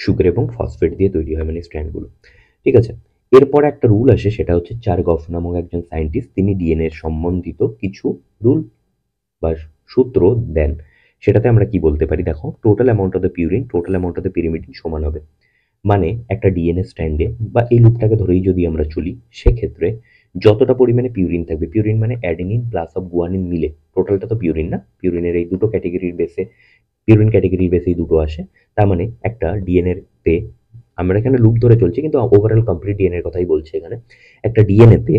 Sugar এবং phosphate দিয়ে তৈরি হয়, মানে স্ট্র্যান্ডগুলো। ঠিক আছে, এরপর একটা রুল আসে, সেটা হচ্ছে চারগফ নামক একজন সায়েন্টিস্ট, তিনি ডিএনএ সম্বন্ধিত কিছু রুল বা সূত্র দেন। সেটাতে আমরা কি বলতে পারি, দেখো, total amount of the purine total amount of the pyrimidine সমান হবে। মানে একটা ডিএনএ স্ট্র্যান্ডে বা এই লুপটাকে ধরেই যদি আমরা চলি, সেক্ষেত্রে যতটা পরিমাণে পিউরিন থাকবে, পিউরিন মানে অ্যাডেনিন প্লাস অফ গুয়ানিন মিলে, টোটালটা তো পিউরিন না, পিউরিনের এই দুটো ক্যাটেগরির বেসে, পিউরিন ক্যাটেগরির বেসেই দুটো আসে। তার মানে একটা ডিএনএ তে, আমরা এখানে লুপ ধরে চলছি কিন্তু ওভারঅল কমপ্লিট ডিএনএর কথাই বলছি এখানে, একটা ডিএনএ তে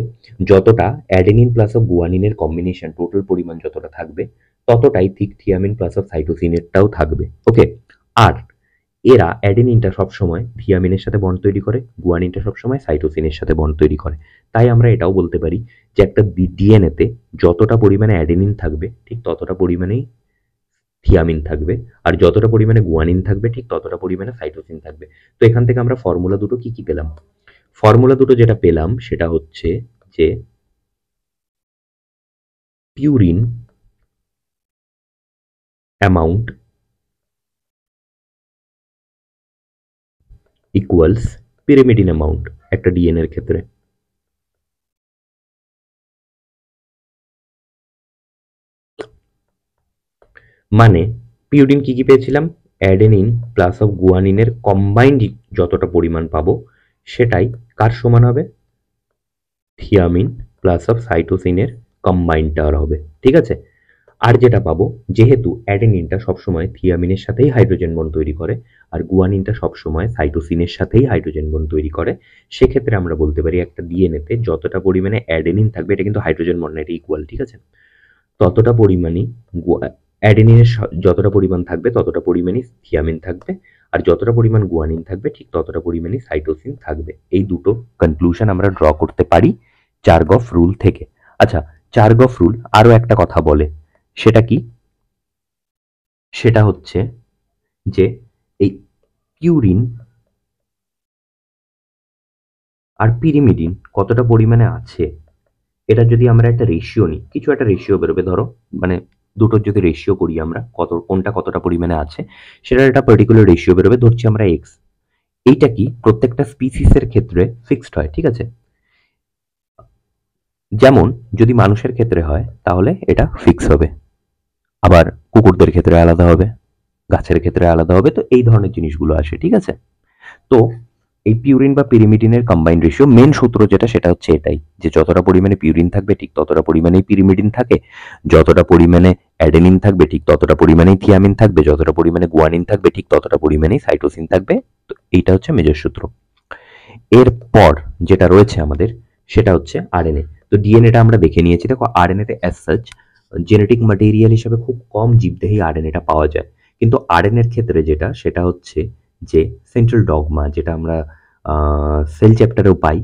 যতটা অ্যাডেনিন প্লাস অফ গুয়ানিনের কম্বিনেশন টোটাল পরিমাণ যতটা থাকবে, ততটাই ঠিক থিয়ামিন প্লাস অফ সাইটোসিনেরটাও থাকবে। ওকে, আর এরা অ্যাডেনিনটা সবসময় থিয়ামিনের সাথে বন্ড তৈরি করে, গুয়ানিনটা সবসময় সাইটোসিনের সাথে বন্ড তৈরি করে। তাই আমরা এটাও বলতে পারি যে একটা ডিএনএতে যতটা পরিমাণে অ্যাডেনিন থাকবে ঠিক ততটা পরিমাণেই থিয়ামিন থাকবে, আর যতটা পরিমাণে গুয়ানিন থাকবে ঠিক ততটা পরিমাণে সাইটোসিন থাকবে। তো এখান থেকে আমরা ফর্মুলা দুটো কি কি পেলাম? ফর্মুলা দুটো যেটা পেলাম সেটা হচ্ছে যে purine amount equals pyrimidine amount একটা ডিএনএর ক্ষেত্রে। মানে পিউরিন কি কি পেয়েছিলাম, অ্যাডেনিন প্লাস অফ গুয়ানিনের কম্বাইন্ড যতটা পরিমাণ পাবো সেটাই কার সমান হবে, থিয়ামিন প্লাস অফ সাইটোসিনের কম্বাইন্ডটার হবে। ঠিক আছে, আর যেটা পাবো, যেহেতু অ্যাডেনিনটা সবসময় থিয়ামিনের সাথেই হাইড্রোজেন বন্ড তৈরি করে আর গুয়ানিনটা সবসময় সাইটোসিনের সাথেই হাইড্রোজেন বন্ড তৈরি করে, সেক্ষেত্রে আমরা বলতে পারি একটা ডিএনএতে যতটা পরিমাণে অ্যাডেনিন থাকবে, এটা কিন্তু হাইড্রোজেন বন্ড না, এটা ইকুয়াল, ঠিক আছে, ততটা পরিমাণই অ্যাডেনিনের যতটা পরিমাণ থাকবে ততটা পরিমাণই থিয়ামিন থাকবে, আর যতটা পরিমাণ গুয়ানিন থাকবে ঠিক ততটা পরিমাণই সাইটোসিন থাকবে। এই দুটো কনক্লুশন আমরা ড্র করতে পারি চারগফ রুল থেকে। আচ্ছা, চারগফ রুল আরো একটা কথা বলে, সেটা কি? সেটা হচ্ছে যে এই পিউরিন আর পিরিমিডিন কতটা পরিমাণে আছে, এটা যদি আমরা একটা রেশিও নিই, কিছু একটা রেশিও বেরোবে, ধরো মানে দুটোর যদি রেশিও করি আমরা, কোনটা কতটা পরিমাণে আছে সেটার একটা পার্টিকুলার রেশিও বেরোবে, ধরছি আমরা এক্স। এইটা কি প্রত্যেকটা স্পিসিসের ক্ষেত্রে ফিক্সড হয়, ঠিক আছে? যেমন যদি মানুষের ক্ষেত্রে হয় তাহলে এটা ফিক্স হবে, আবার কুকুরদের ক্ষেত্রে আলাদা হবে, গাছের ক্ষেত্রে আলাদা হবে, তো এই ধরনের জিনিসগুলো আসে, ঠিক আছে? তো এই পিউরিন বা পিরিমিডিনের কম্বাইন্ড রেশিও মেন সূত্র যেটা, সেটা হচ্ছে এটাই, যে যতটা পরিমাণে পিউরিন থাকবে ঠিক ততটা পরিমাণেই পিরিমিডিন থাকে, যতটা পরিমাণে অ্যাডেনিন থাকবে ঠিক ততটা পরিমাণেই থিয়ামিন থাকবে, যতটা পরিমাণে গুয়ানিন থাকবে ঠিক ততটা পরিমাণেই সাইটোসিন থাকবে। তো এইটা হচ্ছে মেজর সূত্র। এরপর যেটা রয়েছে আমাদের সেটা হচ্ছে আরএনএ। তো ডিএনএটা আমরা দেখে নিয়েছি, দেখো আরএনএতে অ্যাজ সাচ জেনেটিক ম্যাটেরিয়াল হিসেবে খুব কম জীবদেহে আরএনএটা পাওয়া যায়, কিন্তু আরএনএর ক্ষেত্রে যেটা, সেটা হচ্ছে যে সেন্ট্রাল ডগমা, যেটা আমরা সেল চ্যাপ্টারেও পাই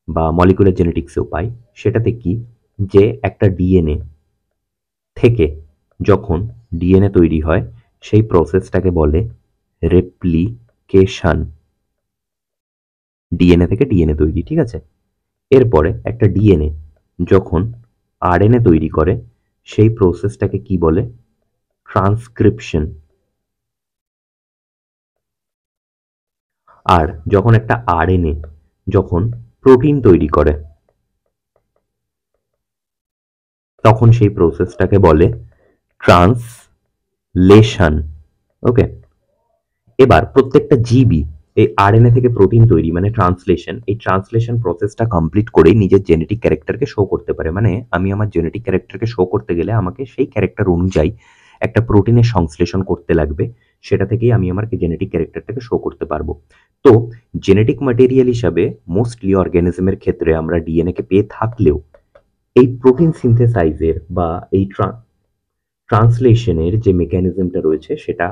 বা মলিকুলার জেনেটিক্সেও পাই, সেটাতে কি, যে একটা ডিএনএ থেকে যখন ডিএনএ তৈরি হয় সেই প্রসেসটাকে বলে রেপ্লিকেশন। ডিএনএ থেকে ডিএনএ তৈরি, ঠিক আছে? এরপরে একটা ডিএনএ যখন আরএনএ তৈরি করে সেই প্রসেসটাকে কি বলে, ট্রান্সক্রিপশন। আর যখন একটা আরএনএ যখন প্রোটিন তৈরি করে তখন সেই প্রসেসটাকে বলে ট্রান্সলেশন। ওকে, এবার প্রত্যেকটা জীবই এই আরএনএ থেকে প্রোটিন তৈরি মানে ট্রান্সলেশন, এই ট্রান্সলেশন প্রসেসটা কমপ্লিট করেই নিজের জেনেটিক ক্যারেক্টারকে শো করতে পারে। মানে আমি আমার জেনেটিক ক্যারেক্টারকে শো করতে গেলে আমাকে সেই ক্যারেক্টার অনুযায়ী একটা প্রোটিনের সংশ্লেষণ করতে লাগবে, সেটা থেকেই আমি আমার জেনেটিক ক্যারেক্টারটাকে শো করতে পারবো। তো জেনেটিক ম্যাটেরিয়াল হিসাবে মোস্টলি অর্গানিজমের ক্ষেত্রে আমরা ডিএনএ কে পেয়ে থাকলেও এই প্রোটিন সিনথেসাইজের বা এই ট্রান্সলেশনের যে মেকানিজমটা রয়েছে সেটা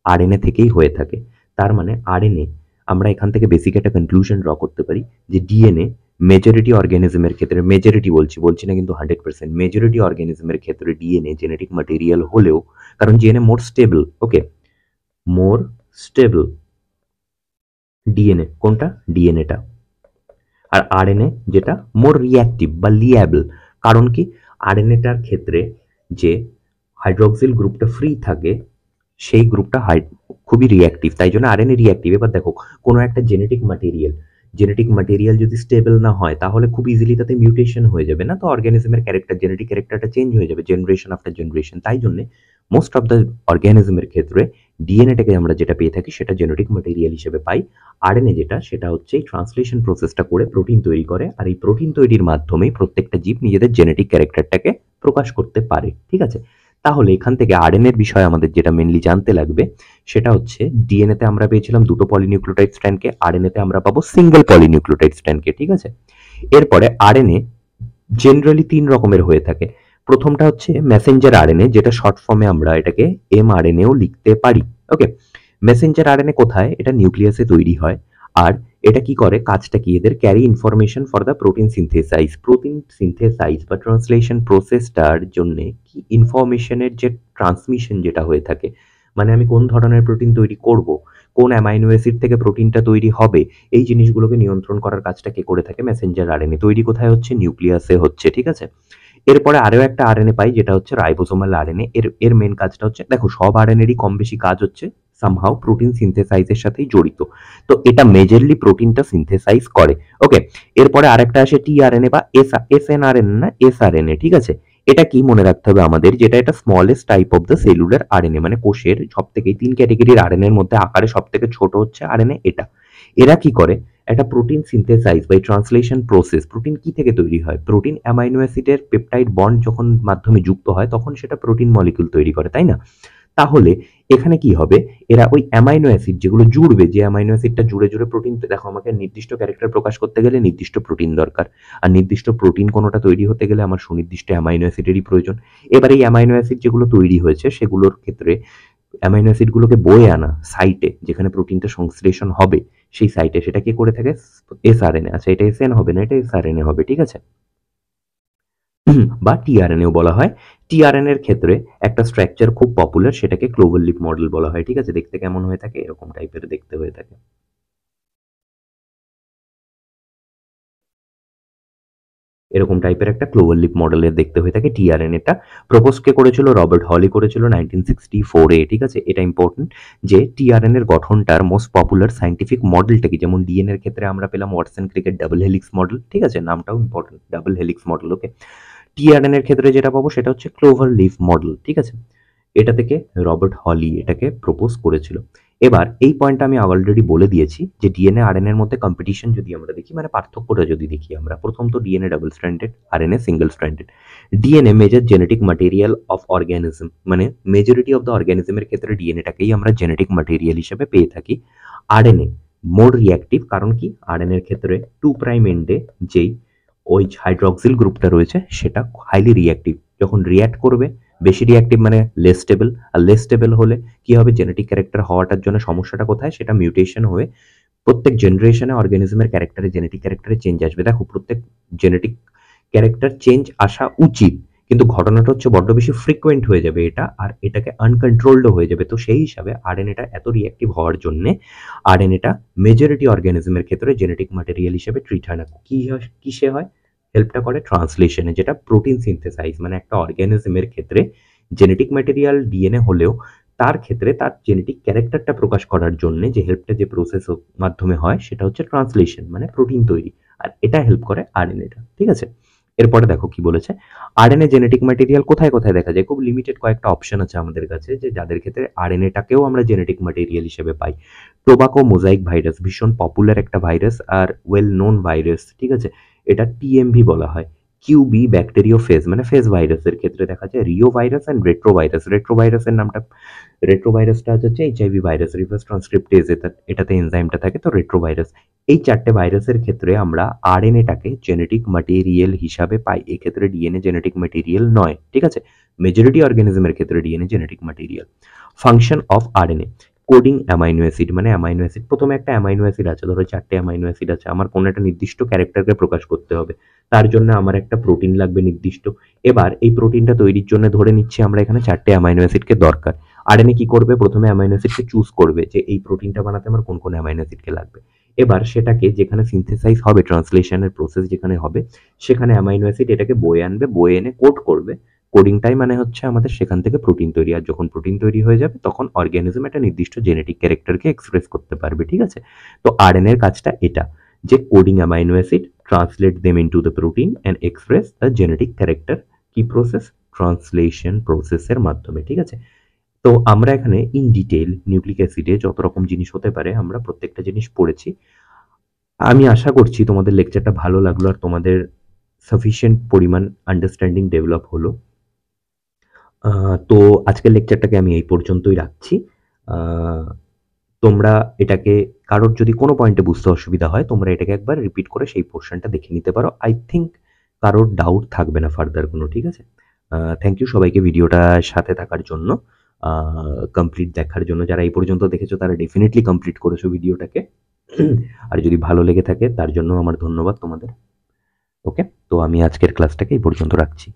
আরএনএ থেকেই হয়ে থাকে। তার মানে আরএনএ, আমরা এখান থেকে বেসিক একটা কনক্লুশন ড্র করতে পারি যে ডিএনএ মেজরিটি অর্গানিজমের ক্ষেত্রে, মেজরিটি বলছি না কিন্তু 100%, মেজরিটি অর্গানিজমের ক্ষেত্রে ডিএনএ জেনেটিক ম্যাটেরিয়াল হলেও, কারণ ডিএনএ মোর স্টেবল, ওকে, মোর স্টেবল ডিএনএ কোনটা, ডিএনএটা, আর আরএনএ যেটা মোর রিঅ্যাক্টিভ বা লিয়াবল। কারণ কি, আরএনএটার ক্ষেত্রে যে হাইড্রোক্সিল গ্রুপটা ফ্রি থাকে সেই গ্রুপটা খুবই রিঅ্যাক্টিভ, তাই জন্য আরএনএ রিঅ্যাক্টিভ। এবার দেখো কোনো একটা জেনেটিক ম্যাটেরিয়াল যদি স্টেবল না হয় তাহলে খুব ইজিলি তাতে মিউটেশন হয়ে যাবে না, তো অর্গানিজমের ক্যারেক্টার, জেনেটিক ক্যারেক্টারটা চেঞ্জ হয়ে যাবে জেনারেশন আফটার জেনারেশন। তাই জন্য মোস্ট অফ দ্য অর্গানিজমের ক্ষেত্রে ডিএনএটাকে আমরা যেটা পেয়ে থাকি সেটা জেনেটিক ম্যাটেরিয়াল হিসেবে পাই। আরএনএ যেটা, সেটা হচ্ছে এই ট্রান্সলেশন প্রসেসটা করে প্রোটিন তৈরি করে, আর এই প্রোটিন তৈরির মাধ্যমেই প্রত্যেকটা জীব নিজেদের জেনেটিক ক্যারেক্টারটাকে প্রকাশ করতে পারে। ঠিক আছে, তাহলে এখান থেকে আরএনএর বিষয়ে আমাদের যেটা মেনলি জানতে লাগবে সেটা হচ্ছে ডিএনএতে আমরা পেয়েছিলাম দুটো পলিনিউক্লিওটাইড স্ট্র্যান্ডকে, আরএনএতে আমরা পাবো সিঙ্গেল পলিনিউক্লিওটাইড স্ট্র্যান্ডকে। ঠিক আছে, এরপরে আরএনএ জেনারেলি 3 রকমের হয়ে থাকে। প্রথমটা হচ্ছে মেসেঞ্জার আরএনএ, যেটা শর্ট ফর্মে আমরা এটাকে এমআরএনএও লিখতে পারি। ওকে, মেসেঞ্জার আরএনএ কোথায়? এটা নিউক্লিয়াসে তৈরি হয়। আর এটা কি করে, কাজটা কি, এদের carry information for the protein synthesise বা ট্রান্সলেশন প্রসেসটার জন্য কি ইনফরমেশনের যে ট্রান্সমিশন যেটা হয়ে থাকে, মানে আমি কোন ধরনের প্রোটিন তৈরি করব, কোন অ্যামাইনো অ্যাসিড থেকে প্রোটিনটা তৈরি হবে, এই জিনিসগুলোকে নিয়ন্ত্রণ করার কাজটা কে করে থাকে? Messenger RNA. তৈরি কোথায় হচ্ছে? নিউক্লিয়াসে হচ্ছে। ঠিক আছে, এরপরে আরো একটা আরএনএ পাই যেটা হচ্ছে রাইবোসোমাল আরএনএ। এর মেন কাজটা হচ্ছে, দেখো সব আরএনএরই কম বেশি কাজ হচ্ছে সামহাউ প্রোটিন সিনথেসাইজের সাথেই জড়িত, তো এটা মেজরলি প্রোটিনটা সিনথেসাইজ করে। ওকে, এরপরে আরেকটা আসে টিআরএনএ বা এসএনআরএনএ না এসআরএনএ। ঠিক আছে, এটা কি মনে রাখতে হবে আমাদের, যেটা এটা smallest type of the cellular RNA, মানে কোষের সব থেকে 3 ক্যাটেগরির আরএনএ এর মধ্যে আকারে সব থেকে ছোট হচ্ছে আরএনএ এটা। এরা কি করে, একটা protein synthesize by translation process. Protein কি থেকে তৈরি হয়? প্রোটিন অ্যামাইনো অ্যাসিডের পেপটাইড বন্ড যখন মাধ্যমে যুক্ত হয় তখন সেটা প্রোটিন মলিকিউল তৈরি করে, তাই না? তাহলে এখানে কি হবে, এরা ওই অ্যামাইনো অ্যাসিড যেগুলো জুড়বে, যে অ্যামাইনো অ্যাসিডটা জুড়ে জুড়ে প্রোটিন, দেখো আমাকে নির্দিষ্ট ক্যারেক্টার প্রকাশ করতে গেলে নির্দিষ্ট প্রোটিন দরকার, আর নির্দিষ্ট প্রোটিন কোনোটা তৈরি হতে গেলে আমার সুনির্দিষ্ট অ্যামাইনো অ্যাসিডেরই প্রয়োজন। এবার এই অ্যামাইনো অ্যাসিড যেগুলো তৈরি হয়েছে সেগুলোর ক্ষেত্রে অ্যামাইনো অ্যাসিডগুলোকে বয়ে আনা সাইটে, যেখানে প্রোটিনটা সংশ্লেষণ হবে সেই সাইটে, সেটা কি করে থাকে? এসআরএনএ। আচ্ছা, এটা এসএন হবে না, এটা এসআরএনএ হবে। ঠিক আছে, বা টিআরএনএও বলা হয়। টিআরএনএ এর ক্ষেত্রে একটা স্ট্রাকচার খুব পপুলার, সেটাকে ক্লোভার লিপ মডেল বলা হয়। ঠিক আছে, দেখতে কেমন হয়ে থাকে? এরকম টাইপের দেখতে হয়ে থাকে। এরকম টাইপের একটা ক্লোভার লিপ মডেলের দেখতে হয়ে থাকে টিআরএনএটা। প্রপোজ কে করেছিল? রবার্ট হলি করেছিল 1964-এ। ঠিক আছে, এটা ইম্পর্টেন্ট যে টিআরএনএর গঠনটার মোস্ট পপুলার সায়েন্টিফিক মডেলটা কি, যেমন ডিএনএ এর ক্ষেত্রে আমরা পেলাম Watson cricket double helix model. ঠিক আছে, নামটাও ইম্পর্টেন্ট, ডাবল হেলিক্স মডেল। ওকে, টিআরএনএ এর ক্ষেত্রে যেটা পাবো সেটা হচ্ছে ক্লোভার লিফ মডেল। ঠিক আছে, এটা থেকে রবার্ট হলি এটাকে প্রপোজ করেছিল। এবার এই পয়েন্টটা আমি অলরেডি বলে দিয়েছি যে ডিএনএ আরএনএ এর মধ্যে কম্পিটিশন যদি আমরা দেখি, মানে পার্থক্যটা যদি দেখি আমরা, প্রথম তো DNA double stranded, RNA single stranded. DNA major genetic material of organism, মানে মেজরিটি অফ দ্য অর্গানিজমের ক্ষেত্রে ডিএনএটাকেই আমরা জেনেটিক ম্যাটেরিয়াল হিসেবে পেয়ে থাকি। আরএনএ মোর রিঅ্যাক্টিভ, কারণ কি, আরএনএ এর ক্ষেত্রে 2' এন্ডে যেই ওই হাইড্রক্সিল গ্রুপটা রয়েছে সেটা হাইলি রিঅ্যাক্টিভ। যখন রিঅ্যাক্ট করবে, বেশি রিঅ্যাক্টিভ মানে লেস স্টেবল, আর লেস স্টেবল হলে কি হবে, জেনেটিক ক্যারেক্টার হওয়াটার জন্য সমস্যাটা কোথায়, সেটা মিউটেশন হয়ে প্রত্যেক জেনারেশনে অর্গানিজমের ক্যারেক্টারে, জেনেটিক ক্যারেক্টারে চেঞ্জ আসবে। দেখো প্রত্যেক জেনেটিক ক্যারেক্টার চেঞ্জ আসা উচিত, কিন্তু ঘটনাটা হচ্ছে বড্ড বেশি ফ্রিকোয়েন্ট হয়ে যাবে এটা, আর এটাকে আনকন্ট্রোলড হয়ে যাবে। তো সেই হিসাবে আরএনএটা এত রিঅ্যাক্টিভ হওয়ার জন্য আরএনএটা মেজরিটি অর্গানিজমের ক্ষেত্রে জেনেটিক ম্যাটেরিয়াল হিসেবে ট্রিট হয় না। কিসে হয়? হেল্পটা করে ট্রান্সলেশনে, যেটা প্রোটিন সিনথেসাইজ, মানে একটা অর্গানিজমের ক্ষেত্রে জেনেটিক ম্যাটেরিয়াল ডিএনএ হলেও তার ক্ষেত্রে তার জেনেটিক ক্যারেক্টারটা প্রকাশ করার জন্য যে হেল্পটা, যে প্রসেস মাধ্যমে হয় সেটা হচ্ছে ট্রান্সলেশন, মানে প্রোটিন তৈরি, আর এটা হেল্প করে আরএনএটা। ঠিক আছে, এরপরে দেখো কি বলেছে, আরএনএ জেনেটিক ম্যাটেরিয়াল কোথায় কোথায় দেখা যায়? খুব লিমিটেড কয়েকটা অপশন আছে আমাদের কাছে, যে যাদের ক্ষেত্রে আরএনএটাকেও আমরা জেনেটিক ম্যাটেরিয়াল হিসেবে পাই। টোবাকো মোজাইক ভাইরাস ভীষণ পপুলার একটা virus are well known virus. ঠিক আছে, এটা টিএমভি বলা হয়। কিউবি ব্যাকটেরিওফেজ, মানে ফেজ ভাইরাসের ক্ষেত্রে দেখা যায় রিও ভাইরাস অ্যান্ড রেট্রোভাইরাস। রেট্রোভাইরাসের নামটা, রেট্রোভাইরাসটা হচ্ছে এইচআইভি ভাইরাস, রিভার্স ট্রান্সক্রিপ্টেজ, এটাতে এনজাইমটা থাকে, তো রেট্রোভাইরাস। এই 4টে ভাইরাসের ক্ষেত্রে আমরা আরএনএটাকে জেনেটিক ম্যাটেরিয়াল হিসাবে পাই। এক্ষেত্রে ডিএনএ জেনেটিক ম্যাটেরিয়াল নয়। ঠিক আছে, মেজরিটি অর্গানিজমের ক্ষেত্রে DNA genetic material. Function of RNA, coding amino acid, মানে অ্যামাইনো অ্যাসিড, প্রথমে একটা অ্যামাইনো অ্যাসিড আছে, ধরো 4টে অ্যামাইনো অ্যাসিড আছে, আমার কোনো একটা নির্দিষ্ট ক্যারেক্টারকে প্রকাশ করতে হবে, তার জন্য আমার একটা প্রোটিন লাগবে নির্দিষ্ট। এবার এই প্রোটিনটা তৈরির জন্য ধরে নিচ্ছি আমরা এখানে 4টে অ্যামাইনো অ্যাসিডকে দরকার। আরএনএ কি করবে, প্রথমে অ্যামাইনো অ্যাসিডকে চুজ করবে যে এই প্রোটিনটা বানাতে আমার কোন কোন অ্যামাইনো অ্যাসিডকে লাগবে। এবার সেটাকে যেখানে সিনথেসাইজ হবে, ট্রান্সলেশনের প্রসেস যেখানে হবে, সেখানে অ্যামাইনো অ্যাসিড এটাকে বয়ে আনবে, বয়ে এনে কোড করবে, কোডিংটাই মানে হচ্ছে আমাদের সেখান থেকে প্রোটিন তৈরি, আর যখন প্রোটিন তৈরি হয়ে যাবে তখন অর্গানিজম একটা নির্দিষ্ট জেনেটিক ক্যারেক্টারকে এক্সপ্রেস করতে পারবে, ঠিক আছে? তো আরএনএর কাজটা এটা, যে coding amino acid, translate them into the protein and express the genetic character. কি প্রসেস? ট্রান্সলেশন প্রসেসের মাধ্যমে, ঠিক আছে? তো আমরা এখানে ইন ডিটেইল নিউক্লিক অ্যাসিডে যত রকম জিনিস হতে পারে আমরা প্রত্যেকটা জিনিস পড়েছি। আমি আশা করছি তোমাদের লেকচারটা ভালো লাগলো আর তোমাদের সাফিসিয়েন্ট পরিমাণ আন্ডারস্ট্যান্ডিং ডেভেলপ হলো। তো আজকের লেকচারটাকে আমি এই পর্যন্তই রাখছি। তোমরা এটাকে, কারোর যদি কোনো পয়েন্টে বুঝতে অসুবিধা হয় তোমরা এটাকে একবার রিপিট করে সেই পোর্শনটা দেখে নিতে পারো। আই থিঙ্ক কারোর ডাউট থাকবে না ফার্দার কোনো, ঠিক আছে? থ্যাংক ইউ সবাইকে ভিডিওটা সাথে থাকার জন্য, কমপ্লিট দেখার জন্য। যারা এই পর্যন্ত দেখেছো তারা ডেফিনেটলি কমপ্লিট করেছো ভিডিওটাকে। আর যদি ভালো লেগে থাকে তার জন্য আমার ধন্যবাদ তোমাদের। ওকে, তো আমি আজকের ক্লাসটাকে এই পর্যন্ত রাখছি।